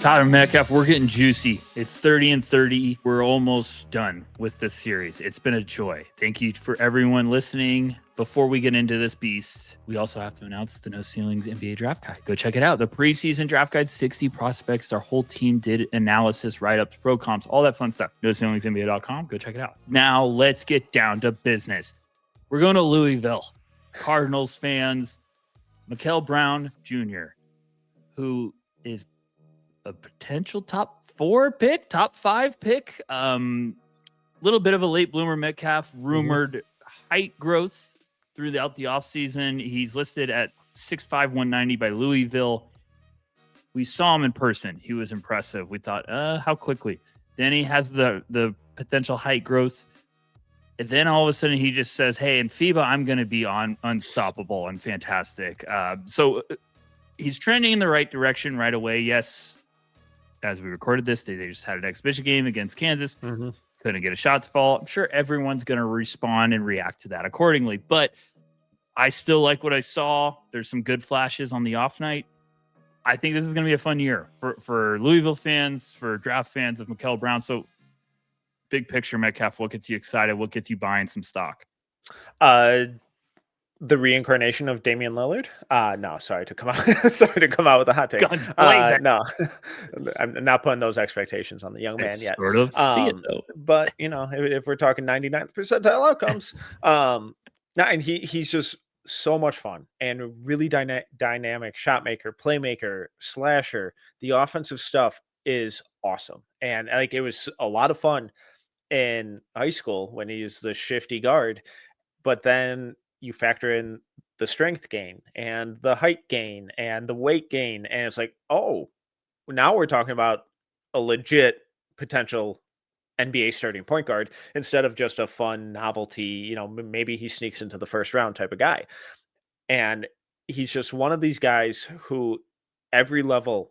Tyler Metcalf, we're getting juicy. It's 30-30. We're almost done with this series. It's been a joy. Thank you for everyone listening. Before we get into this beast, we also have to announce the No Ceilings NBA Draft Guide. Go check it out. The preseason draft guide, 60 prospects. Our whole team did analysis, write-ups, pro comps, all that fun stuff. NoCeilingsNBA.com. Go check it out. Now let's get down to business. We're going to Louisville. Cardinals fans, Mikel Brown Jr., who is a potential top 5 pick. Little bit of a late bloomer. Metcalf, rumored height growth throughout the offseason. He's listed at 6'5", 190 by Louisville. We saw him in person. He was impressive. We thought, how quickly? Then he has the potential height growth. And then all of a sudden he just says, hey, in FIBA, I'm going to be unstoppable and fantastic. So he's trending in the right direction right away. Yes, as we recorded this, they just had an exhibition game against Kansas. Couldn't get a shot to fall. I'm sure everyone's going to respond and react to that accordingly. But I still like what I saw. There's some good flashes on the off night. I think this is going to be a fun year for Louisville fans, for draft fans of Mikel Brown. So big picture, Metcalf, what gets you excited? What gets you buying some stock? The reincarnation of Damian Lillard. No, sorry to come out with a hot take. Guns blazing. No, I'm not putting those expectations on the young man yet. Sort of see it though. But if we're talking 99th percentile outcomes, and he's just so much fun and really dynamic shot maker, playmaker, slasher. The offensive stuff is awesome, and it was a lot of fun in high school when he was the shifty guard, but then you factor in the strength gain and the height gain and the weight gain. And it's like, oh, now we're talking about a legit potential NBA starting point guard instead of just a fun novelty, maybe he sneaks into the first round type of guy. And he's just one of these guys who every level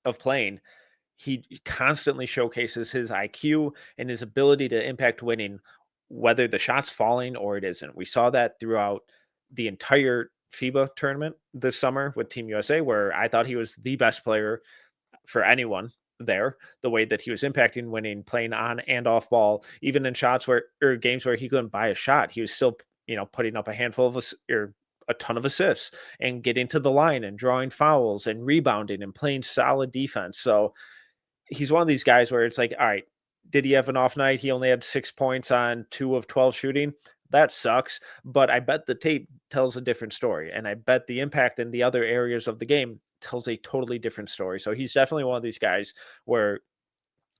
of playing, he constantly showcases his IQ and his ability to impact winning, whether the shot's falling or it isn't. We saw that throughout the entire FIBA tournament this summer with Team USA, where I thought he was the best player for anyone there, the way that he was impacting winning, playing on and off ball, even in games where he couldn't buy a shot, he was still, putting up a handful of a ton of assists and getting to the line and drawing fouls and rebounding and playing solid defense. So he's one of these guys where it's like, all right, did he have an off night? He only had 6 points on 2 of 12 shooting. That sucks. But I bet the tape tells a different story. And I bet the impact in the other areas of the game tells a totally different story. So he's definitely one of these guys where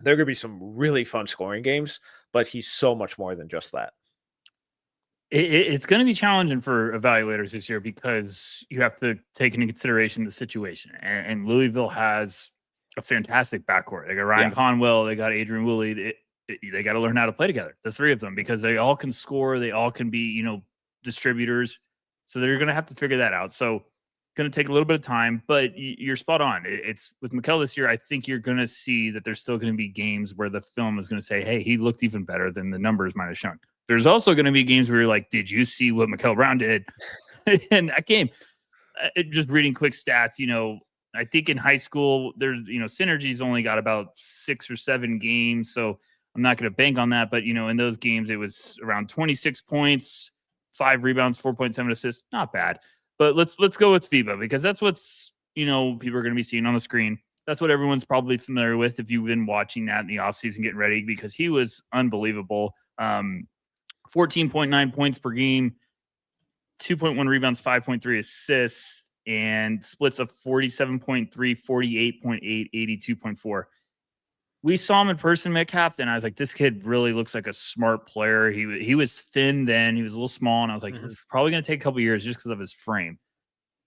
there are going to be some really fun scoring games, but he's so much more than just that. It's going to be challenging for evaluators this year because you have to take into consideration the situation. And Louisville has a fantastic backcourt. They got Ryan Conwell, they got Adrian Woolley. They got to learn how to play together, the three of them, because they all can score. They all can be, distributors. So they're going to have to figure that out. So going to take a little bit of time, but you're spot on. It's with Mikel this year. I think you're going to see that there's still going to be games where the film is going to say, hey, he looked even better than the numbers might have shown. There's also going to be games where you're like, did you see what Mikel Brown did in that game? Just reading quick stats, I think in high school, there's, Synergy's only got about 6 or 7 games. So I'm not going to bank on that. But, in those games, it was around 26 points, 5 rebounds, 4.7 assists. Not bad. But let's go with FIBA because that's what's, people are going to be seeing on the screen. That's what everyone's probably familiar with if you've been watching that in the offseason getting ready, because he was unbelievable. 14.9 points per game, 2.1 rebounds, 5.3 assists, and splits of 47.3, 48.8, 82.4. We saw him in person, Metcalf, and I was like, this kid really looks like a smart player. He was thin then. He was a little small, and I was like, this is probably going to take a couple years just because of his frame.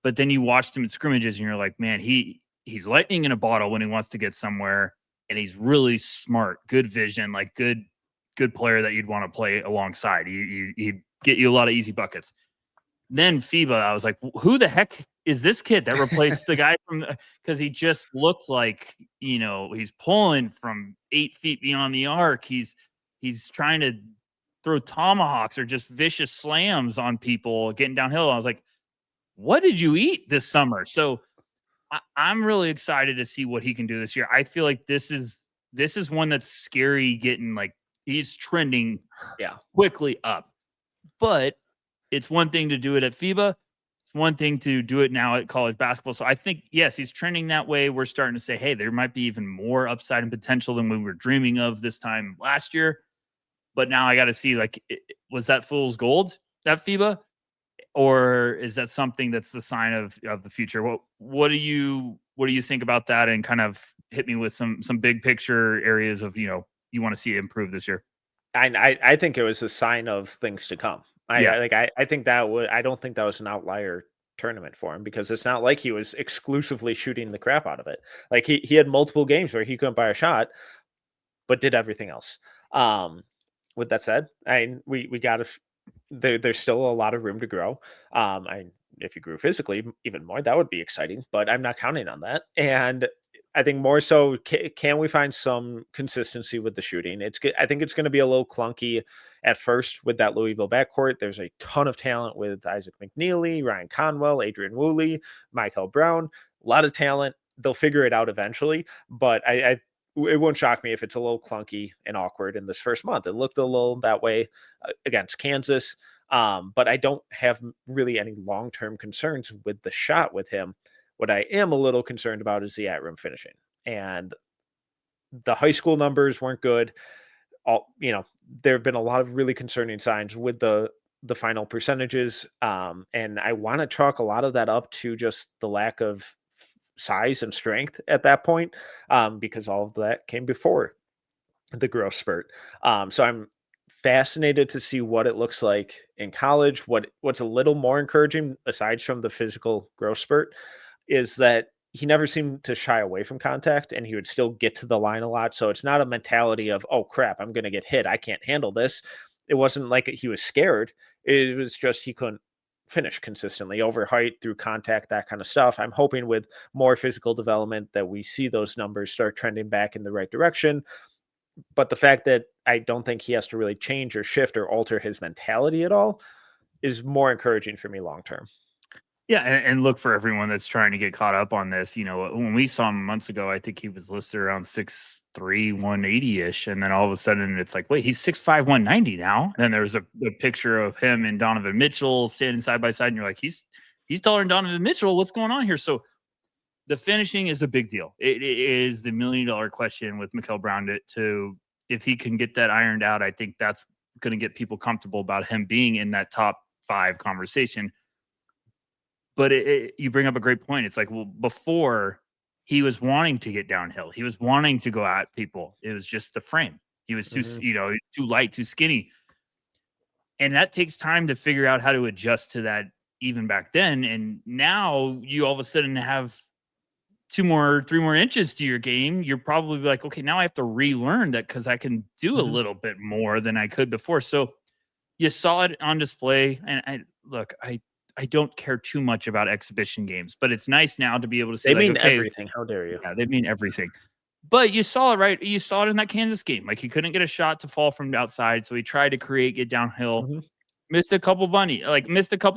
But then you watched him in scrimmages, and you're like, man, he's lightning in a bottle when he wants to get somewhere, and he's really smart, good vision, like good player that you'd want to play alongside. He'd get you a lot of easy buckets. Then FIBA, I was like, who the heck is this kid that replaced the guy because he just looked like, he's pulling from 8 feet beyond the arc. He's trying to throw tomahawks or just vicious slams on people getting downhill. I was like, what did you eat this summer? So I'm really excited to see what he can do this year. I feel like this is one that's scary getting like he's trending quickly up. But it's one thing to do it at FIBA. It's one thing to do it now at college basketball. So I think, yes, he's trending that way. We're starting to say, hey, there might be even more upside and potential than we were dreaming of this time last year. But now I got to see, like, was that fool's gold, that FIBA? Or is that something that's the sign of the future? What do you think about that? And kind of hit me with some big picture areas of, you want to see improve this year. I think it was a sign of things to come. I think I don't think that was an outlier tournament for him, because it's not like he was exclusively shooting the crap out of it. Like he had multiple games where he couldn't buy a shot, but did everything else. With that said, we got to. There's still a lot of room to grow. If you grew physically even more, that would be exciting, but I'm not counting on that. And I think more so, can we find some consistency with the shooting? I think it's going to be a little clunky at first with that Louisville backcourt. There's a ton of talent with Isaac McNeely, Ryan Conwell, Adrian Woolley, Mikel Brown. A lot of talent. They'll figure it out eventually, but it won't shock me if it's a little clunky and awkward in this first month. It looked a little that way against Kansas, but I don't have really any long-term concerns with the shot with him. What I am a little concerned about is the at-rim finishing. And the high school numbers weren't good. There have been a lot of really concerning signs with the final percentages. And I want to chalk a lot of that up to just the lack of size and strength at that point, because all of that came before the growth spurt. So I'm fascinated to see what it looks like in college. What's a little more encouraging, aside from the physical growth spurt, is that he never seemed to shy away from contact, and he would still get to the line a lot. So it's not a mentality of, oh crap, I'm going to get hit, I can't handle this. It wasn't like he was scared. It was just he couldn't finish consistently over height, through contact, that kind of stuff. I'm hoping with more physical development that we see those numbers start trending back in the right direction. But the fact that I don't think he has to really change or shift or alter his mentality at all is more encouraging for me long term. Yeah, and look, for everyone that's trying to get caught up on this, when we saw him months ago, I think he was listed around 6'3", 180-ish, and then all of a sudden it's like, wait, he's 6'5", 190 now. And then there's a picture of him and Donovan Mitchell standing side by side, and you're like, he's taller than Donovan Mitchell. What's going on here? So the finishing is a big deal. It is the $1 million question with Mikel Brown to if he can get that ironed out. I think that's going to get people comfortable about him being in that top 5 conversation. But you bring up a great point. It's like, well, before he was wanting to get downhill, he was wanting to go at people. It was just the frame. He was too, too light, too skinny. And that takes time to figure out how to adjust to that even back then. And now you all of a sudden have 3 more inches to your game. You're probably like, okay, now I have to relearn that, because I can do a little bit more than I could before. So you saw it on display. And I don't care too much about exhibition games, but it's nice now to be able to say, they mean everything. How dare you? Yeah, they mean everything. But you saw it, right? You saw it in that Kansas game. Like, he couldn't get a shot to fall from the outside, so he tried to get downhill. Missed a couple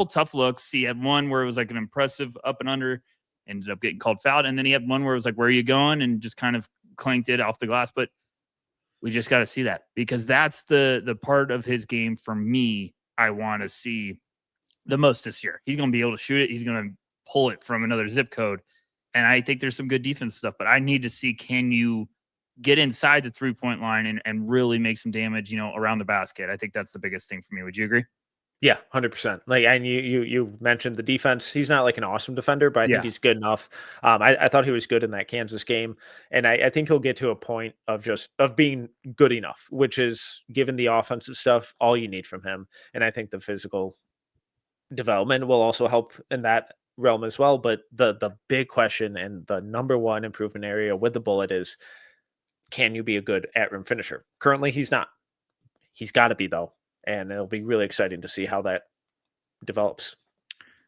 tough looks. He had one where it was like an impressive up and under, ended up getting called fouled, and then he had one where it was like, where are you going? And just kind of clanked it off the glass. But we just got to see that, because that's the part of his game for me I want to see the most this year. He's going to be able to shoot it. He's going to pull it from another zip code. And I think there's some good defense stuff, but I need to see, can you get inside the 3-point line and really make some damage, around the basket? I think that's the biggest thing for me. Would you agree? Yeah, 100%. Like, and you mentioned the defense. He's not like an awesome defender, but I think he's good enough. I thought he was good in that Kansas game, and I think he'll get to a point of being good enough, which is, given the offensive stuff, all you need from him. And I think the physical development will also help in that realm as well. But the big question and the number one improvement area with the Bullet is, can you be a good at-rim finisher? Currently, he's not. He's got to be, though. And it'll be really exciting to see how that develops.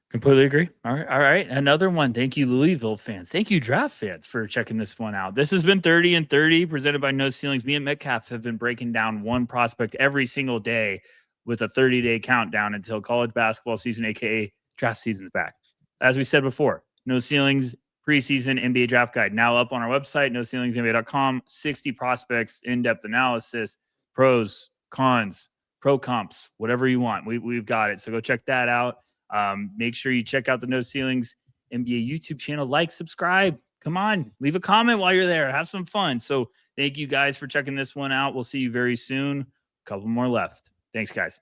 Completely agree. All right. Another one. Thank you, Louisville fans. Thank you, draft fans, for checking this one out. This has been 30 and 30, presented by No Ceilings. Me and Metcalf have been breaking down one prospect every single day, with a 30-day countdown until college basketball season, aka draft season's back. As we said before, No Ceilings preseason NBA draft guide now up on our website, noceilingsnba.com. 60 prospects, in-depth analysis, pros, cons, pro comps, whatever you want. We've got it. So go check that out. Make sure you check out the No Ceilings NBA YouTube channel. Like, subscribe. Come on, leave a comment while you're there. Have some fun. So thank you guys for checking this one out. We'll see you very soon. A couple more left. Thanks, guys.